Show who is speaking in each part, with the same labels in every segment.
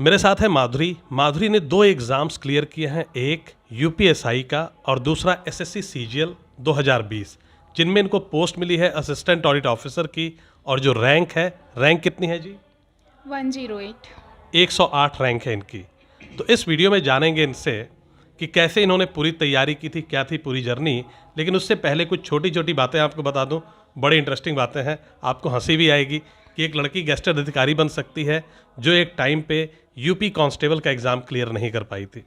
Speaker 1: मेरे साथ है माधुरी। माधुरी ने 2 एग्ज़ाम्स क्लियर किए हैं, एक यूपीएसआई का और दूसरा एसएससी सीजीएल 2020, जिनमें इनको पोस्ट मिली है असिस्टेंट ऑडिट ऑफिसर की। और जो रैंक कितनी है जी?
Speaker 2: 108।
Speaker 1: 108 रैंक है इनकी। तो इस वीडियो में जानेंगे इनसे कि कैसे इन्होंने पूरी तैयारी की थी, क्या थी पूरी जर्नी। लेकिन उससे पहले कुछ छोटी छोटी बातें आपको बता दूं, बड़ी इंटरेस्टिंग बातें हैं, आपको हंसी भी आएगी कि एक लड़की गेस्टेड अधिकारी बन सकती है जो एक टाइम पे यूपी कांस्टेबल का एग्ज़ाम क्लियर नहीं कर पाई थी।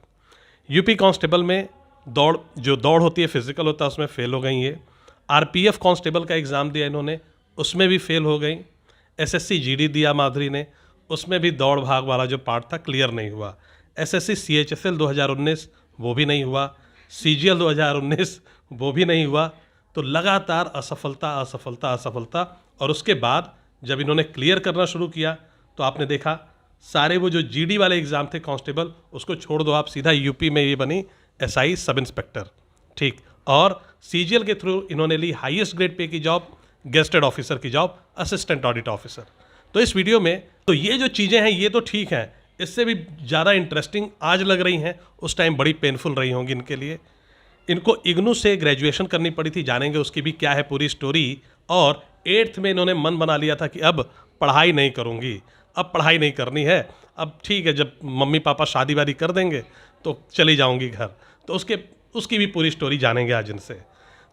Speaker 1: यूपी कांस्टेबल में दौड़ होती है, फिजिकल होता है, उसमें फेल हो गई ये। आरपीएफ कांस्टेबल का एग्ज़ाम दिया इन्होंने, उसमें भी फेल हो गई। एसएससी जीडी दिया माधुरी ने, उसमें भी दौड़ भाग वाला जो पार्ट था क्लियर नहीं हुआ। एसएससी सीएचएसएल 2019 वो भी नहीं हुआ। सीजीएल 2019 वो भी नहीं हुआ। तो लगातार असफलता असफलता असफलता। और उसके बाद जब इन्होंने क्लियर करना शुरू किया तो आपने देखा सारे वो जो जीडी वाले एग्ज़ाम थे कांस्टेबल, उसको छोड़ दो आप, सीधा यूपी में ये बनी एसआई सब इंस्पेक्टर। ठीक। और सीजीएल के थ्रू इन्होंने ली हाईएस्ट ग्रेड पे की जॉब, गेस्टेड ऑफिसर की जॉब, असिस्टेंट ऑडिट ऑफिसर। तो इस वीडियो में तो ये जो चीज़ें हैं ये तो ठीक हैं, इससे भी ज़्यादा इंटरेस्टिंग आज लग रही हैं, उस टाइम बड़ी पेनफुल रही होंगी इनके लिए। इनको इग्नू से ग्रेजुएशन करनी पड़ी थी, जानेंगे उसकी भी क्या है पूरी स्टोरी। और 8th में इन्होंने मन बना लिया था कि अब पढ़ाई नहीं करूँगी, अब पढ़ाई नहीं करनी है, अब ठीक है जब मम्मी पापा शादी वादी कर देंगे तो चली जाऊँगी घर। तो उसकी भी पूरी स्टोरी जानेंगे आज इनसे।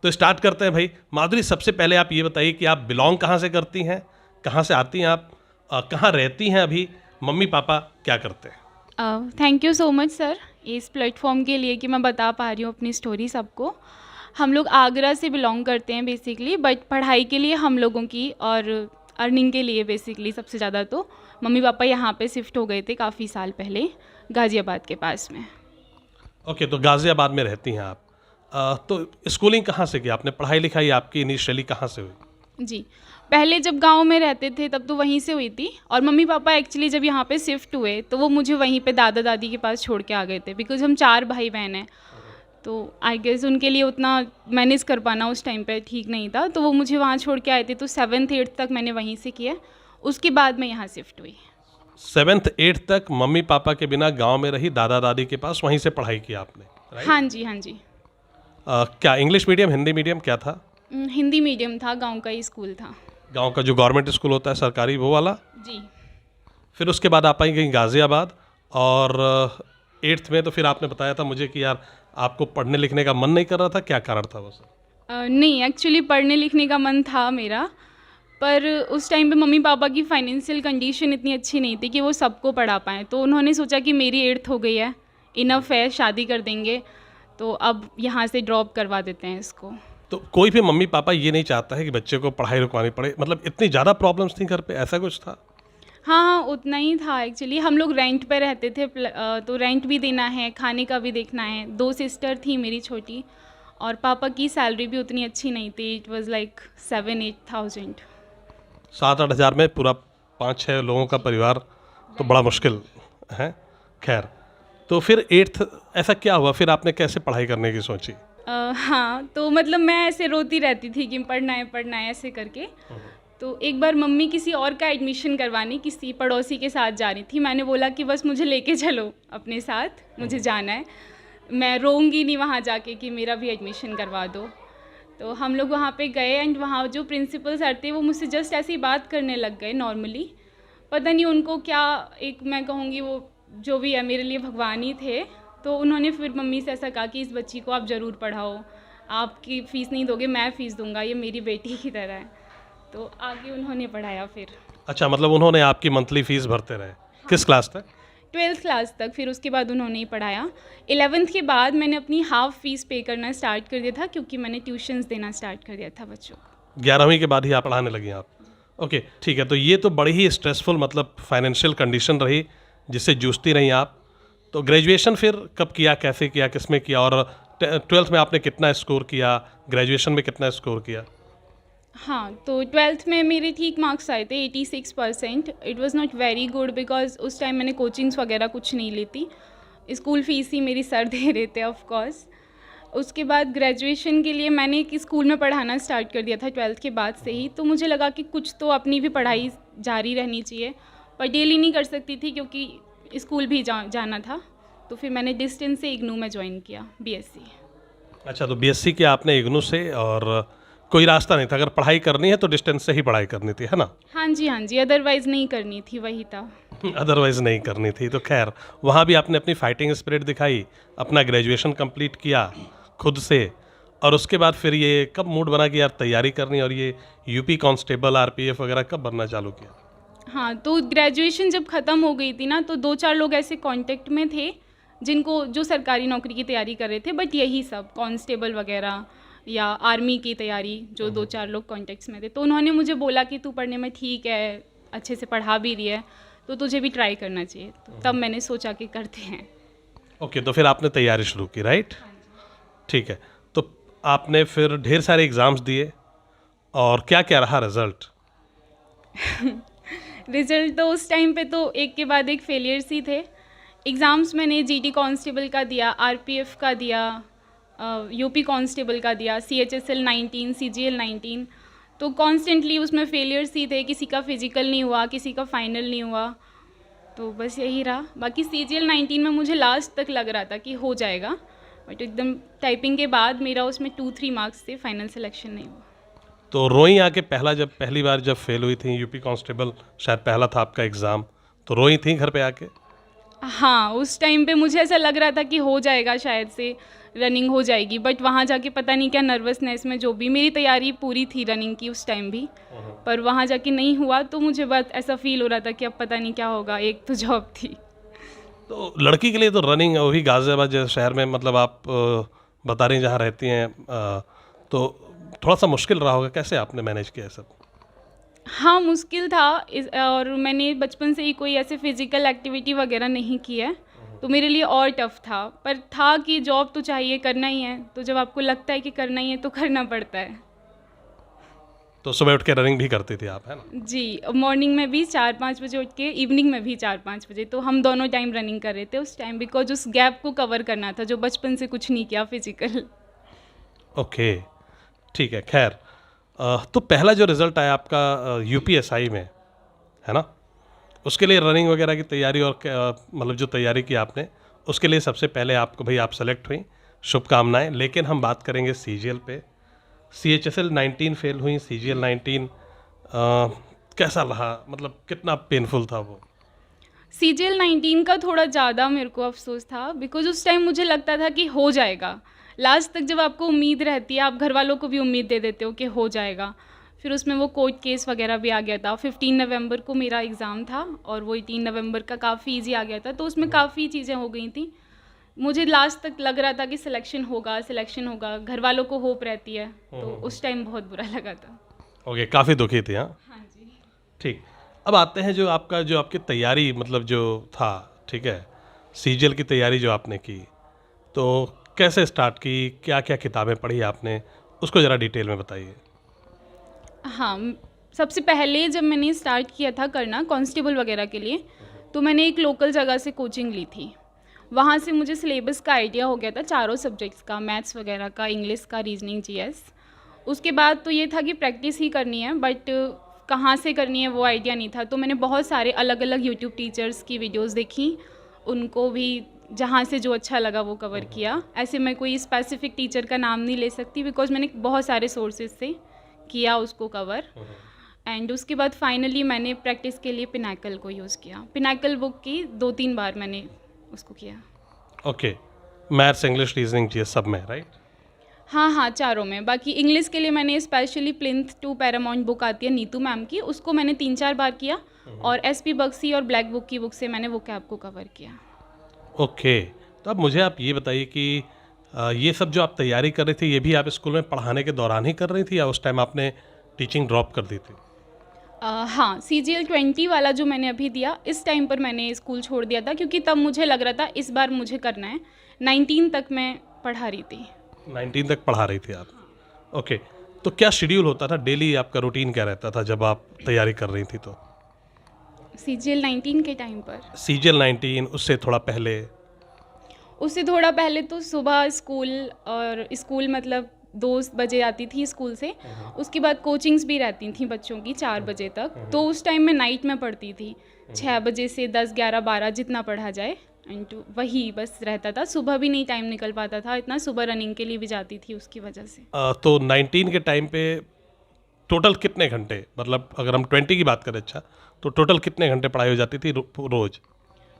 Speaker 1: तो स्टार्ट करते हैं भाई। माधुरी, सबसे पहले आप ये बताइए कि आप बिलोंग कहाँ से करती हैं, कहाँ से आती हैं आप, कहाँ रहती हैं अभी, मम्मी पापा क्या करते हैं?
Speaker 2: Thank you so much sir इस प्लेटफॉर्म के लिए कि मैं बता पा रही हूँ अपनी स्टोरी सबको। हम लोग आगरा से बिलोंग करते हैं बेसिकली, बट पढ़ाई के लिए हम लोगों की और अर्निंग के लिए बेसिकली सबसे ज़्यादा तो मम्मी पापा यहाँ पे शिफ्ट हो गए थे काफ़ी साल पहले, गाज़ियाबाद के पास में।
Speaker 1: ओके, तो गाज़ियाबाद में रहती हैं आप। तो स्कूलिंग कहाँ से की आपने, पढ़ाई लिखाई आपकी इनिशियली कहाँ से हुई?
Speaker 2: जी, पहले जब गांव में रहते थे तब तो वहीं से हुई थी, और मम्मी पापा एक्चुअली जब यहाँ पे शिफ्ट हुए तो वो मुझे वहीं पे दादा दादी के पास छोड़ के आ गए थे, बिकॉज हम 4 भाई बहन हैं। तो आई गेस उनके लिए उतना मैनेज कर पाना उस टाइम पे ठीक नहीं था, तो वो मुझे वहाँ छोड़ के आए थे। तो 7th 8th तक मैंने वहीं से किया, उसके बाद मैं यहाँ शिफ्ट हुई।
Speaker 1: 7th 8th तक मम्मी पापा के बिना गांव में रही, दादा दादी के पास, वहीं से पढ़ाई की आपने, राइट?
Speaker 2: हाँ जी, हाँ जी।
Speaker 1: क्या इंग्लिश मीडियम, हिंदी मीडियम, क्या था?
Speaker 2: हिंदी मीडियम था, गांव का ही स्कूल था।
Speaker 1: गांव का जो गवर्नमेंट स्कूल होता है सरकारी, वो वाला?
Speaker 2: जी।
Speaker 1: फिर उसके बाद आप आई गई गाज़ियाबाद, और 8th में तो फिर आपने बताया था मुझे कि यार आपको पढ़ने लिखने का मन नहीं कर रहा था, क्या कारण था वो सर?
Speaker 2: नहीं, एक्चुअली पढ़ने लिखने का मन था मेरा, पर उस टाइम पे मम्मी पापा की फाइनेंशियल कंडीशन इतनी अच्छी नहीं थी कि वो सबको पढ़ा पाएँ। तो उन्होंने सोचा कि मेरी 8th हो गई है, इनफ है, शादी कर देंगे, तो अब यहाँ से ड्रॉप करवा देते हैं इसको।
Speaker 1: तो कोई भी मम्मी पापा ये नहीं चाहता है कि बच्चे को पढ़ाई रुकवानी पड़े, मतलब इतनी ज़्यादा प्रॉब्लम्स थी घर पे, ऐसा कुछ था?
Speaker 2: हाँ हाँ, उतना ही था एक्चुअली। हम लोग रेंट पे रहते थे, तो रेंट भी देना है, खाने का भी देखना है। 2 सिस्टर थी मेरी छोटी, और पापा की सैलरी भी उतनी अच्छी नहीं थी। It was like 7-8,000।
Speaker 1: 7-8 हज़ार में पूरा 5-6 लोगों का परिवार तो बड़ा मुश्किल है। खैर, तो फिर 8th ऐसा क्या हुआ, फिर आपने कैसे पढ़ाई करने की सोची?
Speaker 2: हाँ, तो मतलब मैं ऐसे रोती रहती थी कि पढ़ना है ऐसे करके। तो एक बार मम्मी किसी और का एडमिशन करवानी किसी पड़ोसी के साथ जा रही थी। मैंने बोला कि बस मुझे लेके चलो अपने साथ, मुझे जाना है, मैं रोऊंगी नहीं वहाँ जाके कि मेरा भी एडमिशन करवा दो। तो हम लोग वहाँ पे गए, एंड वहाँ जो प्रिंसिपल सर थे वो मुझसे जस्ट ऐसी बात करने लग गए नॉर्मली। पता नहीं उनको क्या, एक मैं कहूँगी वो जो भी है मेरे लिए भगवान ही थे। तो उन्होंने फिर मम्मी से ऐसा कहा कि इस बच्ची को आप ज़रूर पढ़ाओ, आपकी फ़ीस नहीं दोगे, मैं फ़ीस दूंगा, ये मेरी बेटी की तरह है। तो आगे उन्होंने पढ़ाया फिर।
Speaker 1: अच्छा, मतलब उन्होंने आपकी मंथली फीस भरते रहे? हाँ। किस क्लास तक?
Speaker 2: 12th क्लास तक, फिर उसके बाद उन्होंने ही पढ़ाया। 11th के बाद मैंने अपनी हाफ फीस पे करना स्टार्ट कर दिया था, क्योंकि मैंने ट्यूशन्स देना स्टार्ट कर दिया था बच्चों को।
Speaker 1: 11वीं के बाद ही आप पढ़ाने लगी आप? ओके, ठीक है। तो ये तो बड़ी ही स्ट्रेसफुल, मतलब फाइनेंशियल कंडीशन रही जिससे जूझती रही आप। तो ग्रेजुएशन फिर कब किया, कैसे किया, किसमें किया, और 12th में आपने कितना स्कोर किया, ग्रेजुएशन में कितना स्कोर किया?
Speaker 2: हाँ, तो 12th में मेरे ठीक मार्क्स आए थे, 86%। It was not very good, because उस टाइम मैंने कोचिंग्स वगैरह कुछ नहीं ली थी, स्कूल फीस ही मेरी सर दे रहे थे ऑफ कोर्स। उसके बाद ग्रेजुएशन के लिए मैंने एक स्कूल में पढ़ाना स्टार्ट कर दिया था 12th के बाद से ही। तो मुझे लगा कि कुछ तो अपनी भी पढ़ाई जारी रहनी चाहिए, पर डेली नहीं कर सकती थी क्योंकि स्कूल भी जाना था, तो फिर मैंने डिस्टेंस से इग्नू में ज्वाइन किया बीएससी।
Speaker 1: अच्छा, तो बीएससी किया आपने इग्नू से, और कोई रास्ता नहीं था, अगर पढ़ाई करनी है तो डिस्टेंस से ही पढ़ाई करनी थी, है ना?
Speaker 2: हाँ जी, अदरवाइज़ नहीं करनी थी, वही था।
Speaker 1: अदरवाइज नहीं करनी थी। तो खैर, वहाँ भी आपने अपनी फाइटिंग स्पिरिट दिखाई, अपना ग्रेजुएशन कंप्लीट किया खुद से, और उसके बाद फिर ये कब मूड बना कि यार तैयारी करनी, और ये यूपी कांस्टेबल, आरपीएफ वगैरह कब बनना चालू किया?
Speaker 2: हाँ, तो ग्रेजुएशन जब ख़त्म हो गई थी ना, तो 2-4 लोग ऐसे कांटेक्ट में थे जिनको जो सरकारी नौकरी की तैयारी कर रहे थे, बट यही सब कांस्टेबल वगैरह या आर्मी की तैयारी, जो 2-4 लोग कॉन्टेक्ट्स में थे, तो उन्होंने मुझे बोला कि तू पढ़ने में ठीक है, अच्छे से पढ़ा भी रही है, तो तुझे भी ट्राई करना चाहिए। तो तब मैंने सोचा कि करते हैं।
Speaker 1: ओके, तो फिर आपने तैयारी शुरू की, राइट? ठीक है, तो आपने फिर ढेर सारे एग्ज़ाम्स दिए, और क्या क्या रहा रिजल्ट?
Speaker 2: रिजल्ट तो उस टाइम पे तो एक के बाद एक फेलियर्स ही थे। एग्ज़ाम्स मैंने जीटी कांस्टेबल का दिया, आरपीएफ का दिया, यूपी कांस्टेबल का दिया, सीएचएसएल 19, सीजीएल 19, तो कॉन्स्टेंटली उसमें फेलियर्स ही थे। किसी का फिजिकल नहीं हुआ, किसी का फाइनल नहीं हुआ, तो बस यही रहा। बाकी सीजीएल 19 में मुझे लास्ट तक लग रहा था कि हो जाएगा, बट एकदम टाइपिंग के बाद मेरा उसमें 2-3 मार्क्स थे, फाइनल सिलेक्शन नहीं हुआ।
Speaker 1: तो रोई आके पहली बार जब फेल हुई थी यूपी कांस्टेबल, शायद पहला था आपका एग्ज़ाम, तो रोई थी घर पे आके?
Speaker 2: हाँ, उस टाइम पे मुझे ऐसा लग रहा था कि हो जाएगा, शायद से रनिंग हो जाएगी, बट वहाँ जाके पता नहीं क्या नर्वसनेस में, जो भी मेरी तैयारी पूरी थी रनिंग की उस टाइम भी, पर वहाँ जाके नहीं हुआ, तो मुझे बस ऐसा फील हो रहा था कि अब पता नहीं क्या होगा। एक तो जॉब थी।
Speaker 1: तो लड़की के लिए तो रनिंग, वो भी गाज़ियाबाद जैसे शहर में, मतलब आप बता रही हैं जहाँ रहती हैं, तो थोड़ा सा मुश्किल रहा होगा, कैसे आपने मैनेज किया सब?
Speaker 2: हाँ, मुश्किल था और मैंने बचपन से ही कोई ऐसे फिज़िकल एक्टिविटी वगैरह नहीं की है, तो मेरे लिए और टफ़ था, पर था कि जॉब तो चाहिए, करना ही है, तो जब आपको लगता है कि करना ही है तो करना पड़ता है।
Speaker 1: तो सुबह उठ के रनिंग भी करती थी आप, है ना?
Speaker 2: जी, मॉर्निंग में भी 4-5 बजे उठ के, इवनिंग में भी 4-5 बजे, तो हम दोनों टाइम रनिंग कर रहे थे उस टाइम, बिकॉज उस गैप को कवर करना था जो बचपन से कुछ नहीं किया फिजिकल।
Speaker 1: ओके, ठीक है। खैर, तो पहला जो रिज़ल्ट आया आपका यूपीएसआई में, है ना, उसके लिए रनिंग वगैरह की तैयारी, और मतलब जो तैयारी की आपने, उसके लिए सबसे पहले आपको, भाई आप सेलेक्ट हुई, शुभकामनाएं। लेकिन हम बात करेंगे सीजीएल पे। सीएचएसएल 19 फेल हुई, सीजीएल 19 कैसा रहा, मतलब कितना पेनफुल था वो?
Speaker 2: सीजीएल 19 का थोड़ा ज़्यादा मेरे को अफसोस था, बिकॉज उस टाइम मुझे लगता था कि हो जाएगा। लास्ट तक जब आपको उम्मीद रहती है, आप घर वालों को भी उम्मीद दे देते हो कि हो जाएगा, फिर उसमें वो कोर्ट केस वगैरह भी आ गया था। 15 नवंबर को मेरा एग्ज़ाम था और वो 18 नवंबर का काफ़ी इजी आ गया था, तो उसमें काफ़ी चीज़ें हो गई थी। मुझे लास्ट तक लग रहा था कि सिलेक्शन होगा, घर वालों को होप रहती है, तो उस टाइम बहुत बुरा लगा था।
Speaker 1: ओके, काफ़ी दुखी थी, हाँ?
Speaker 2: हाँ जी।
Speaker 1: ठीक। अब आते हैं जो आपकी तैयारी, मतलब जो था, ठीक है, सीजीएल की तैयारी जो आपने की, तो कैसे स्टार्ट की, क्या क्या किताबें पढ़ी आपने, उसको ज़रा डिटेल में बताइए।
Speaker 2: हाँ, सबसे पहले जब मैंने स्टार्ट किया था करना कांस्टेबल वगैरह के लिए, तो मैंने एक लोकल जगह से कोचिंग ली थी। वहाँ से मुझे सिलेबस का आइडिया हो गया था, चारों सब्जेक्ट्स का, मैथ्स वगैरह का, इंग्लिश का, रीजनिंग, जीएस। उसके बाद तो ये था कि प्रैक्टिस ही करनी है, बट कहाँ से करनी है वो आइडिया नहीं था। तो मैंने बहुत सारे अलग अलग यूट्यूब टीचर्स की वीडियोस देखी, उनको भी जहाँ से जो अच्छा लगा वो कवर किया। ऐसे मैं कोई स्पेसिफिक टीचर का नाम नहीं ले सकती, बिकॉज मैंने बहुत सारे सोर्सेज से किया उसको कवर। एंड उसके बाद फाइनली मैंने प्रैक्टिस के लिए पिनाकल को यूज़ किया। पिनाकल बुक की 2-3 बार मैंने उसको किया।
Speaker 1: Okay, maths, English, reasoning, GS सब में, राइट?
Speaker 2: हाँ, चारों में। बाकी इंग्लिश के लिए मैंने specially plinth to paramount book आती है नीतू मैम की, उसको मैंने 3-4 बार किया, और एसपी बक्सी और ब्लैक बुक की बुक से मैंने वो कैब को कवर किया।
Speaker 1: ओके, तो अब मुझे आप ये बताइए कि ये सब जो आप तैयारी कर रही थी, ये भी आप स्कूल में पढ़ाने के दौरान ही कर रही थी, या उस टाइम आपने टीचिंग ड्रॉप कर दी थी?
Speaker 2: हाँ, सीजीएल 20 वाला जो मैंने अभी दिया, इस टाइम पर मैंने स्कूल छोड़ दिया था, क्योंकि तब मुझे लग रहा था इस बार मुझे करना है। 19 तक मैं पढ़ा रही थी।
Speaker 1: 19 तक पढ़ा रही थी आप? ओके, तो क्या शेड्यूल होता था डेली, आपका रूटीन क्या रहता था जब आप तैयारी कर रही थी? तो
Speaker 2: सीजीएल 19 के टाइम पर,
Speaker 1: सीजीएल 19, उससे थोड़ा पहले?
Speaker 2: उससे थोड़ा पहले तो सुबह स्कूल, और स्कूल मतलब 2 बजे आती थी स्कूल से, उसके बाद कोचिंग्स भी रहती थी बच्चों की 4 बजे तक, तो उस टाइम मैं नाइट में पढ़ती थी 6 बजे से 10, 11, 12 जितना पढ़ा जाए, एंड वही बस रहता था। सुबह भी नहीं टाइम निकल पाता था इतना, सुबह रनिंग के लिए भी जाती थी उसकी वजह से।
Speaker 1: तो 19 के टाइम पे टोटल कितने घंटे, मतलब अगर हम 20 की बात करें, अच्छा तो टोटल कितने घंटे पढ़ाई हो जाती थी रोज?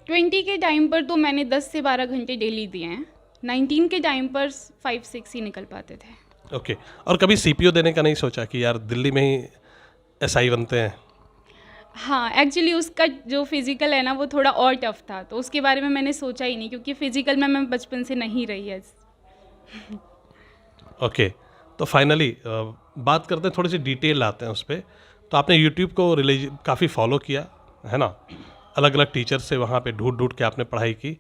Speaker 2: 20 के टाइम पर तो मैंने 10 से 12 घंटे डेली दिए हैं, 19 के टाइम पर 5-6 ही निकल पाते थे।
Speaker 1: ओके। और कभी सीपीओ देने का नहीं सोचा कि यार दिल्ली में ही एसआई बनते हैं?
Speaker 2: हाँ, एक्चुअली उसका जो फिज़िकल है ना वो थोड़ा और टफ था, तो उसके बारे में मैंने सोचा ही नहीं, क्योंकि फ़िज़िकल में मैं बचपन से नहीं रही है।
Speaker 1: ओके। तो फाइनली बात करते हैं, थोड़ी सी डिटेल आते हैं उस पर। तो आपने यूट्यूब को काफ़ी फॉलो किया है ना, अलग अलग टीचर से वहाँ पे ढूंढ ढूंढ के आपने पढ़ाई की,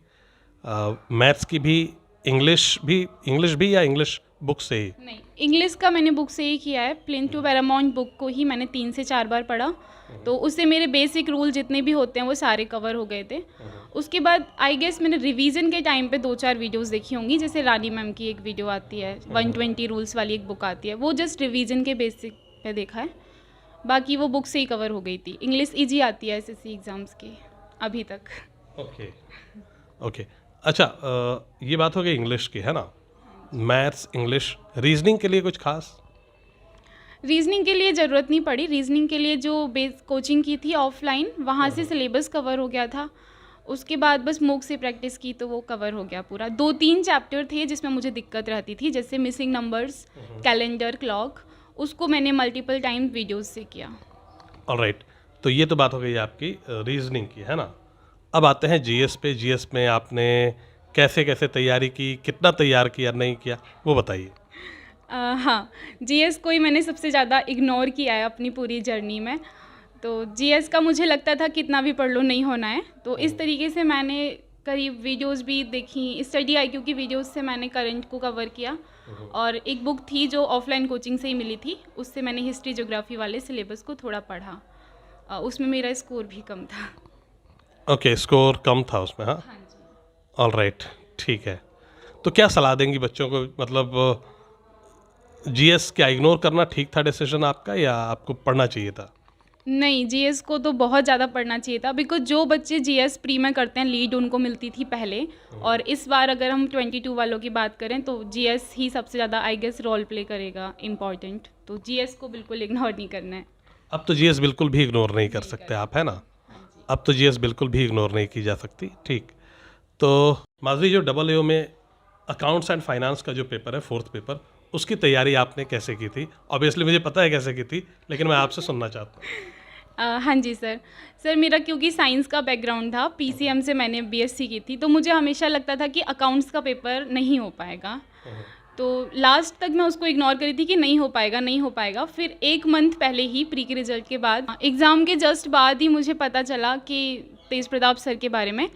Speaker 1: मैथ्स की भी, इंग्लिश भी या इंग्लिश बुक से ही?
Speaker 2: नहीं, इंग्लिश का मैंने बुक से ही किया है, प्लेन टू पैरामाउंट बुक को ही मैंने 3 से 4 बार पढ़ा, तो उससे मेरे बेसिक रूल जितने भी होते हैं वो सारे कवर हो गए थे। उसके बाद आई गेस मैंने रिवीजन के टाइम पे 2-4 वीडियोस देखी होंगी, जैसे रानी मैम की एक वीडियो आती है, 120 रूल्स वाली एक बुक आती है, वो जस्ट रिवीजन के बेसिक पे देखा है, बाकी वो बुक से ही कवर हो गई थी। इंग्लिश ईजी आती है एसएससी एग्ज़ाम्स के अभी तक।
Speaker 1: Okay okay. अच्छा, ये बात हो गई इंग्लिश की, है ना। मैथ्स, इंग्लिश, रीजनिंग के लिए कुछ खास?
Speaker 2: रीजनिंग के लिए ज़रूरत नहीं पड़ी, रीजनिंग के लिए जो बेस कोचिंग की थी ऑफलाइन, वहाँ से सिलेबस कवर हो गया था। उसके बाद बस मूक से प्रैक्टिस की तो वो कवर हो गया पूरा। 2-3 चैप्टर थे जिसमें मुझे दिक्कत रहती थी, जैसे मिसिंग नंबर्स, कैलेंडर, क्लॉक, उसको मैंने मल्टीपल टाइम वीडियोस से किया।
Speaker 1: ऑलराइट। तो ये तो बात हो गई आपकी रीजनिंग की, है ना। अब आते हैं जीएस पे। जीएस में आपने कैसे कैसे तैयारी की, कितना तैयार किया, नहीं किया, वो बताइए।
Speaker 2: हाँ, जीएस को ही मैंने सबसे ज़्यादा इग्नोर किया है अपनी पूरी जर्नी में। तो जीएस का मुझे लगता था कितना भी पढ़ लो नहीं होना है, तो इस तरीके से मैंने करीब वीडियोस भी देखी, स्टडी IQ की वीडियोस से मैंने करंट को कवर किया, और एक बुक थी जो ऑफलाइन कोचिंग से ही मिली थी, उससे मैंने हिस्ट्री ज्योग्राफी वाले सिलेबस को थोड़ा पढ़ा। उसमें मेरा स्कोर भी कम था।
Speaker 1: ओके, स्कोर कम था उसमें, हाँ।
Speaker 2: हाँ जी।
Speaker 1: ऑलराइट, ठीक है। तो क्या सलाह देंगी बच्चों को, मतलब जीएस क्या इग्नोर करना ठीक था डिसीजन आपका, या आपको पढ़ना चाहिए था?
Speaker 2: नहीं, जीएस को तो बहुत ज़्यादा पढ़ना चाहिए था, बिकॉज जो बच्चे जीएस प्री में करते हैं लीड उनको मिलती थी पहले, और इस बार अगर हम 22 वालों की बात करें तो जीएस ही सबसे ज़्यादा आई गेस रोल प्ले करेगा इम्पॉर्टेंट, तो जीएस को बिल्कुल इग्नोर नहीं करना है।
Speaker 1: अब तो जीएस बिल्कुल भी इग्नोर नहीं कर सकते आप, है ना। अब तो जीएस बिल्कुल भी इग्नोर नहीं की जा सकती, ठीक। तो माधवी, जो AAO में अकाउंट्स एंड फाइनेंस का जो पेपर है, 4th पेपर, उसकी तैयारी आपने कैसे की थी? ऑब्वियसली मुझे पता है कैसे की थी, लेकिन मैं आपसे सुनना चाहता हूँ।
Speaker 2: हाँ जी सर मेरा क्योंकि साइंस का बैकग्राउंड था, पीसीएम से मैंने बीएससी की थी, तो मुझे हमेशा लगता था कि अकाउंट्स का पेपर नहीं हो पाएगा, तो लास्ट तक मैं उसको इग्नोर करी थी कि नहीं हो पाएगा। फिर 1 मंथ पहले ही प्री के रिजल्ट के बाद, एग्ज़ाम के जस्ट बाद ही मुझे पता चला कि तेज प्रताप सर के बारे में,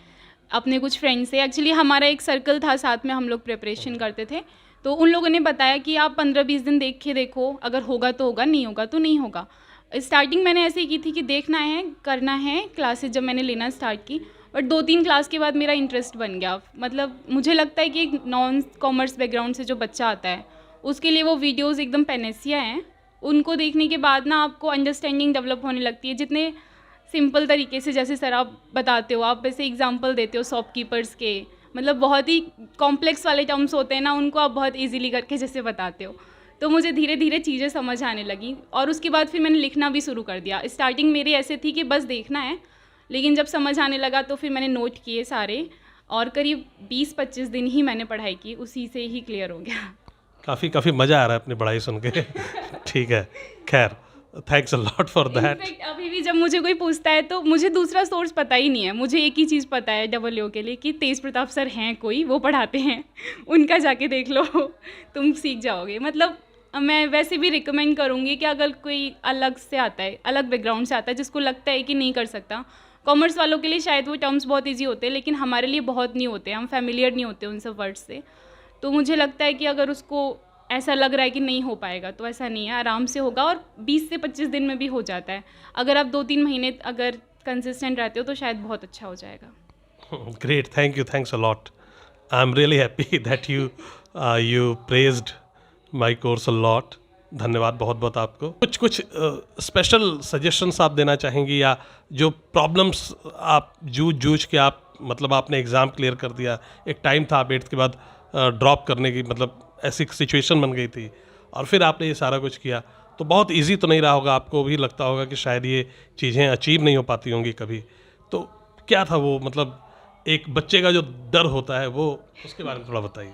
Speaker 2: अपने कुछ फ्रेंड से, एक्चुअली हमारा एक सर्कल था, साथ में हम लोग प्रिपरेशन करते थे, तो उन लोगों ने बताया कि आप 15-20 दिन देख के देखो, अगर होगा तो होगा, नहीं होगा तो नहीं होगा। स्टार्टिंग मैंने ऐसे ही की थी कि देखना है, करना है, क्लासेस जब मैंने लेना स्टार्ट की, बट 2-3 क्लास के बाद मेरा इंटरेस्ट बन गया। मतलब मुझे लगता है कि एक नॉन कॉमर्स बैकग्राउंड से जो बच्चा आता है उसके लिए वो वीडियोस एकदम पैनेसिया हैं, उनको देखने के बाद ना आपको अंडरस्टैंडिंग डेवलप होने लगती है, जितने सिंपल तरीके से जैसे सर आप बताते हो, आप वैसे एग्जांपल देते हो शॉपकीपर्स के, मतलब बहुत ही कॉम्प्लेक्स वाले टर्म्स होते हैं ना, उनको आप बहुत इजीली करके जैसे बताते हो, तो मुझे धीरे धीरे चीज़ें समझ आने लगी, और उसके बाद फिर मैंने लिखना भी शुरू कर दिया। स्टार्टिंग मेरी ऐसे थी कि बस देखना है, लेकिन जब समझ आने लगा तो फिर मैंने नोट किए सारे, और करीब 20-25 दिन ही मैंने पढ़ाई की, उसी से ही क्लियर हो गया।
Speaker 1: काफ़ी मज़ा आ रहा है अपनी पढ़ाई सुन के। ठीक है, खैर, thanks a lot for that.
Speaker 2: In fact अभी भी जब मुझे कोई पूछता है तो मुझे दूसरा सोर्स पता ही नहीं है, मुझे एक ही चीज़ पता है AAO के लिए कि तेज प्रताप सर हैं कोई, वो पढ़ाते हैं, उनका जाके देख लो, तुम सीख जाओगे। मतलब मैं वैसे भी रिकमेंड करूँगी कि अगर कोई अलग से आता है, अलग बैकग्राउंड से आता है, जिसको लगता है कि नहीं कर सकता, कॉमर्स वालों के लिए शायद वो टर्म्स बहुत ईजी होते हैं, लेकिन हमारे लिए बहुत नहीं होते, हम फैमिलियर नहीं होते उन सब वर्ड्स से, तो मुझे लगता है कि अगर उसको ऐसा लग रहा है कि नहीं हो पाएगा तो ऐसा नहीं है, आराम से होगा, और 20 से 25 दिन में भी हो जाता है। अगर आप 2-3 महीने अगर कंसिस्टेंट रहते हो तो शायद बहुत अच्छा हो जाएगा।
Speaker 1: Great, thank you, thanks a lot. I am really happy that you praised my course a lot. धन्यवाद बहुत बहुत आपको। कुछ कुछ स्पेशल सजेशंस आप देना चाहेंगी, या जो प्रॉब्लम्स आप जूझ के आप मतलब आपने एग्ज़ाम क्लियर कर दिया, एक टाइम था आप 8th के बाद ड्रॉप करने की, मतलब ऐसी सिचुएशन बन गई थी और फिर आपने ये सारा कुछ किया, तो बहुत इजी तो नहीं रहा होगा, आपको भी लगता होगा कि शायद ये चीज़ें अचीव नहीं हो पाती होंगी कभी, तो क्या था वो, मतलब एक बच्चे का जो डर होता है वो, उसके बारे में थोड़ा बताइए।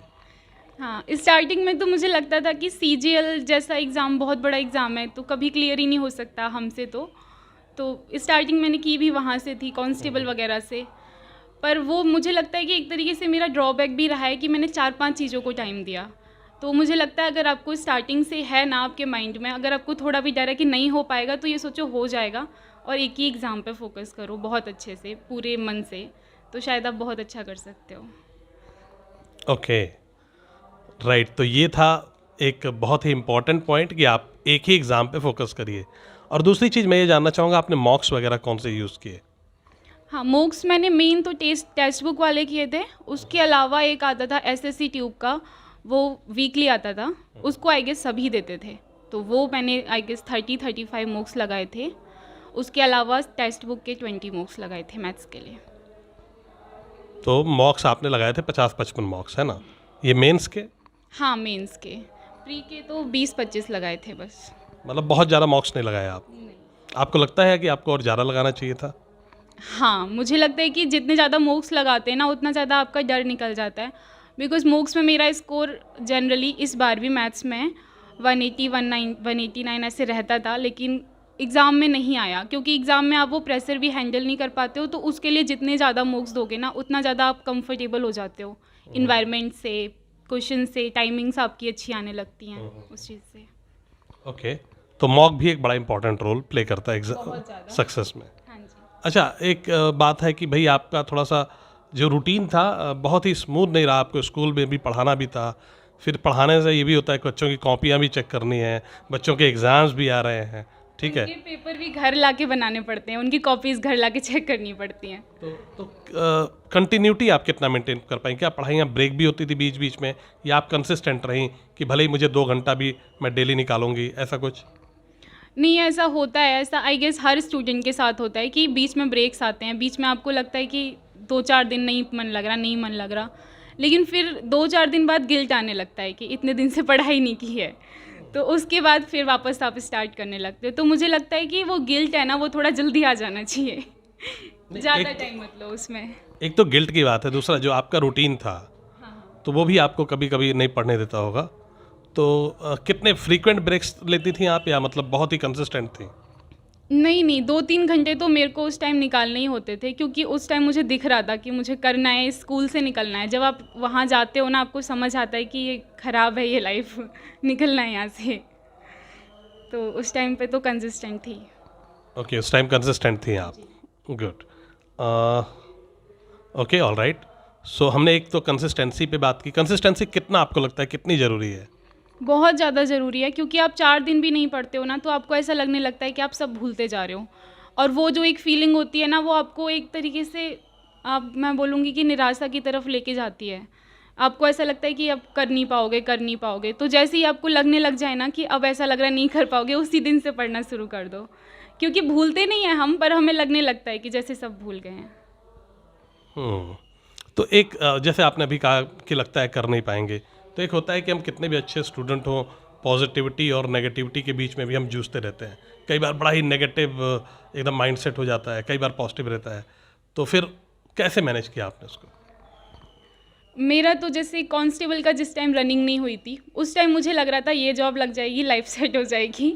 Speaker 2: हाँ, स्टार्टिंग में तो मुझे लगता था कि सीजीएल जैसा एग्ज़ाम बहुत बड़ा एग्ज़ाम है, तो कभी क्लियर ही नहीं हो सकता हमसे। तो स्टार्टिंग मैंने की भी वहाँ से थी, कांस्टेबल वगैरह से। पर वो मुझे लगता है कि एक तरीके से मेरा ड्रॉबैक भी रहा है कि मैंने 4-5 चीज़ों को टाइम दिया। तो मुझे लगता है अगर आपको स्टार्टिंग से है ना आपके माइंड में, अगर आपको थोड़ा भी डर है कि नहीं हो पाएगा, तो ये सोचो हो जाएगा और एक ही एग्ज़ाम पे फोकस करो बहुत अच्छे से, पूरे मन से, तो शायद आप बहुत अच्छा कर सकते हो।
Speaker 1: Okay, right. तो ये था एक बहुत ही इम्पॉर्टेंट पॉइंट कि आप एक ही एग्ज़ाम पे फोकस करिए। और दूसरी चीज़ मैं ये जानना चाहूँगा, आपने मॉक्स वगैरह कौन से यूज़ किए?
Speaker 2: हाँ, मोक्स मैंने मेन तो टेक्स्ट बुक वाले किए थे। उसके अलावा एक आता था एसएससी ट्यूब का, वो वीकली आता था, उसको आई गेस सभी देते थे, तो वो मैंने आई गेस 30-35 मोक्स लगाए थे। उसके अलावा टेक्स्ट बुक के 20 मोक्स लगाए थे मैथ्स के लिए।
Speaker 1: तो मॉक्स आपने लगाए थे 50-55 मॉक्स, है ना? ये मेंस के?
Speaker 2: हाँ, मेंस के। प्री के तो 20-25 लगाए थे बस।
Speaker 1: मतलब बहुत ज़्यादा मॉक्स नहीं लगाए आप। आपको लगता है कि आपको और ज़्यादा लगाना चाहिए था?
Speaker 2: हाँ, मुझे लगता है कि जितने ज़्यादा मोक्स लगाते हैं ना, उतना ज़्यादा आपका डर निकल जाता है। बिकॉज़ मोक्स में मेरा स्कोर जनरली इस बार भी मैथ्स में 180, 189 ऐसे रहता था, लेकिन एग्ज़ाम में नहीं आया, क्योंकि एग्ज़ाम में आप वो प्रेशर भी हैंडल नहीं कर पाते हो, तो उसके लिए जितने ज़्यादा मोक्स दोगे ना, उतना ज़्यादा आप कंफर्टेबल हो जाते हो इन्वायरमेंट से, क्वेश्चन से, टाइमिंग्स आपकी अच्छी आने लगती हैं उस चीज़ से।
Speaker 1: ओके, तो मॉक भी एक बड़ा इंपॉर्टेंट रोल प्ले करता है
Speaker 2: बहुत ज़्यादा।
Speaker 1: सक्सेस में।
Speaker 2: हाँ जी।
Speaker 1: अच्छा, एक बात है कि भाई आपका थोड़ा सा जो रूटीन था बहुत ही स्मूथ नहीं रहा, आपको स्कूल में भी पढ़ाना भी था, फिर पढ़ाने से ये भी होता है कि बच्चों की कॉपियाँ भी चेक करनी है, बच्चों के एग्ज़ाम्स भी आ रहे हैं, ठीक है?
Speaker 2: उनके पेपर भी घर लाके बनाने पड़ते हैं, उनकी कॉपीज़ घर लाके चेक करनी पड़ती हैं।
Speaker 1: तो कंटिन्यूटी आप कितना मेंटेन कर पाएँ? क्या पढ़ाइयाँ ब्रेक भी होती थी बीच बीच में, या आप कंसिस्टेंट रहीं कि भले ही मुझे 2 घंटा भी मैं डेली निकालूंगी, ऐसा कुछ?
Speaker 2: नहीं, ऐसा होता है, ऐसा आई गेस हर स्टूडेंट के साथ होता है कि बीच में ब्रेक्स आते हैं, बीच में आपको लगता है कि 2-4 दिन नहीं मन लग रहा, नहीं मन लग रहा, लेकिन फिर 2-4 दिन बाद गिल्ट आने लगता है कि इतने दिन से पढ़ाई नहीं की है, तो उसके बाद फिर वापस आप स्टार्ट करने लगते हो। तो मुझे लगता है कि वो गिल्ट है ना, वो थोड़ा जल्दी आ जाना चाहिए। ज़्यादा टाइम मत लो उसमें।
Speaker 1: एक तो गिल्ट की बात है, दूसरा जो आपका रूटीन था,
Speaker 2: हाँ।
Speaker 1: तो वो भी आपको कभी कभी नहीं पढ़ने देता होगा। तो कितने फ्रीक्वेंट ब्रेक्स लेती थी आप, या मतलब बहुत ही कंसिस्टेंट थी?
Speaker 2: नहीं, 2-3 घंटे तो मेरे को उस टाइम निकालने ही होते थे, क्योंकि उस टाइम मुझे दिख रहा था कि मुझे करना है, स्कूल से निकलना है। जब आप वहाँ जाते हो ना, आपको समझ आता है कि ये ख़राब है ये लाइफ, निकलना है यहाँ से। तो उस टाइम पे तो कंसिस्टेंट थी।
Speaker 1: ओके, उस टाइम कंसिस्टेंट थी आप। Good. Okay, all right. So हमने एक तो कंसिस्टेंसी पे बात की। कंसिस्टेंसी कितना आपको लगता है कितनी ज़रूरी है?
Speaker 2: बहुत ज़्यादा ज़रूरी है, क्योंकि आप 4 दिन भी नहीं पढ़ते हो ना, तो आपको ऐसा लगने लगता है कि आप सब भूलते जा रहे हो। और वो जो एक फीलिंग होती है ना, वो आपको एक तरीके से, आप मैं बोलूँगी कि निराशा की तरफ लेके जाती है। आपको ऐसा लगता है कि अब कर नहीं पाओगे। तो जैसे ही आपको लगने लग जाए ना कि अब ऐसा लग रहा है नहीं कर पाओगे, उसी दिन से पढ़ना शुरू कर दो। क्योंकि भूलते नहीं हैं हम, पर हमें लगने लगता है कि जैसे सब भूल गए हैं।
Speaker 1: तो एक जैसे आपने अभी कहा कि लगता है कर नहीं पाएंगे, तो एक होता है कि हम कितने भी अच्छे स्टूडेंट हों, पॉजिटिविटी और नेगेटिविटी के बीच में भी हम जूझते रहते हैं। कई बार बड़ा ही नेगेटिव एकदम माइंडसेट हो जाता है, कई बार पॉजिटिव रहता है। तो फिर कैसे मैनेज किया आपने उसको?
Speaker 2: मेरा तो जैसे कांस्टेबल का जिस टाइम रनिंग नहीं हुई थी, उस टाइम मुझे लग रहा था ये जॉब लग जाएगी, लाइफ सेट हो जाएगी।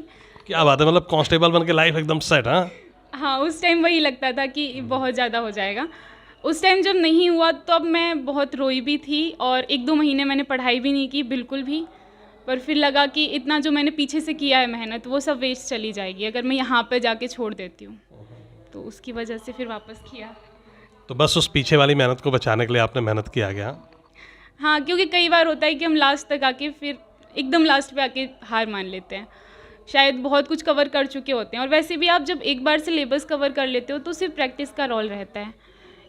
Speaker 1: क्या बात है, मतलब कांस्टेबल बन के लाइफ एकदम सेट? हाँ,
Speaker 2: हाँ, उस टाइम वही लगता था कि बहुत ज़्यादा हो जाएगा। उस टाइम जब नहीं हुआ, तो अब मैं बहुत रोई भी थी, और 1-2 महीने मैंने पढ़ाई भी नहीं की बिल्कुल भी। पर फिर लगा कि इतना जो मैंने पीछे से किया है मेहनत, वो सब वेस्ट चली जाएगी अगर मैं यहाँ पे जाके छोड़ देती हूँ। तो उसकी वजह से फिर वापस किया।
Speaker 1: तो बस उस पीछे वाली मेहनत को बचाने के लिए आपने मेहनत किया गया।
Speaker 2: हाँ, क्योंकि कई बार होता है कि हम लास्ट तक आके फिर एकदम लास्ट पे आके हार मान लेते हैं। शायद बहुत कुछ कवर कर चुके होते हैं, और वैसे भी आप जब एक बार सिलेबस कवर कर लेते हो तो सिर्फ प्रैक्टिस का रोल रहता है।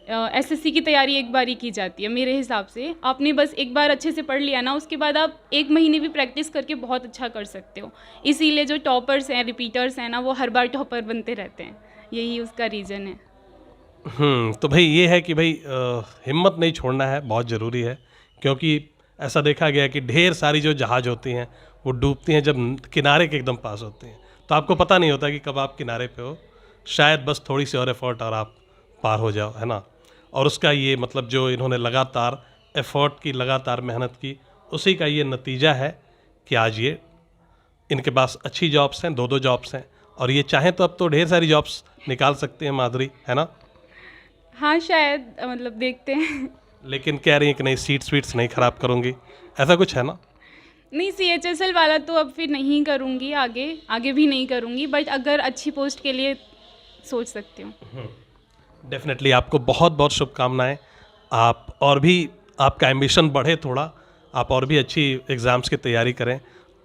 Speaker 2: एसएससी की तैयारी एक बार ही की जाती है मेरे हिसाब से। आपने बस एक बार अच्छे से पढ़ लिया ना, उसके बाद आप 1 महीने भी प्रैक्टिस करके बहुत अच्छा कर सकते हो। इसीलिए जो टॉपर्स हैं, रिपीटर्स हैं ना, वो हर बार टॉपर बनते रहते हैं, यही उसका रीज़न है।
Speaker 1: तो भाई ये है कि भाई हिम्मत नहीं छोड़ना है, बहुत ज़रूरी है, क्योंकि ऐसा देखा गया है कि ढेर सारी जो जहाज़ होती हैं वो डूबती हैं जब किनारे के एकदम पास होती हैं। तो आपको पता नहीं होता कि कब आप किनारे पे हो, शायद बस थोड़ी सी और एफर्ट और आप पार हो जाओ, है ना। और उसका ये मतलब जो इन्होंने लगातार एफर्ट की, लगातार मेहनत की, उसी का ये नतीजा है कि आज ये इनके पास अच्छी जॉब्स हैं, 2-2 जॉब्स हैं, और ये चाहें तो अब तो ढेर सारी जॉब्स निकाल सकते हैं माधुरी, है ना।
Speaker 2: हाँ, शायद मतलब देखते हैं।
Speaker 1: लेकिन कह रही हैं कि नहीं, सीट्स वीट्स नहीं ख़राब करूँगी, ऐसा कुछ है ना।
Speaker 2: नहीं, सीएचएसएल वाला तो अब फिर नहीं करूँगी, आगे भी नहीं करूँगी, बट अगर अच्छी पोस्ट के लिए सोच सकती हूँ।
Speaker 1: डेफिनेटली आपको बहुत बहुत शुभकामनाएं। आप और भी, आपका एम्बिशन बढ़े थोड़ा, आप और भी अच्छी एग्ज़ाम्स की तैयारी करें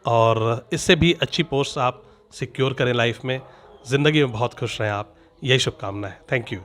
Speaker 1: और इससे भी अच्छी पोस्ट आप सिक्योर करें लाइफ में, ज़िंदगी में बहुत खुश रहें आप, यही शुभकामनाएं। Thank you.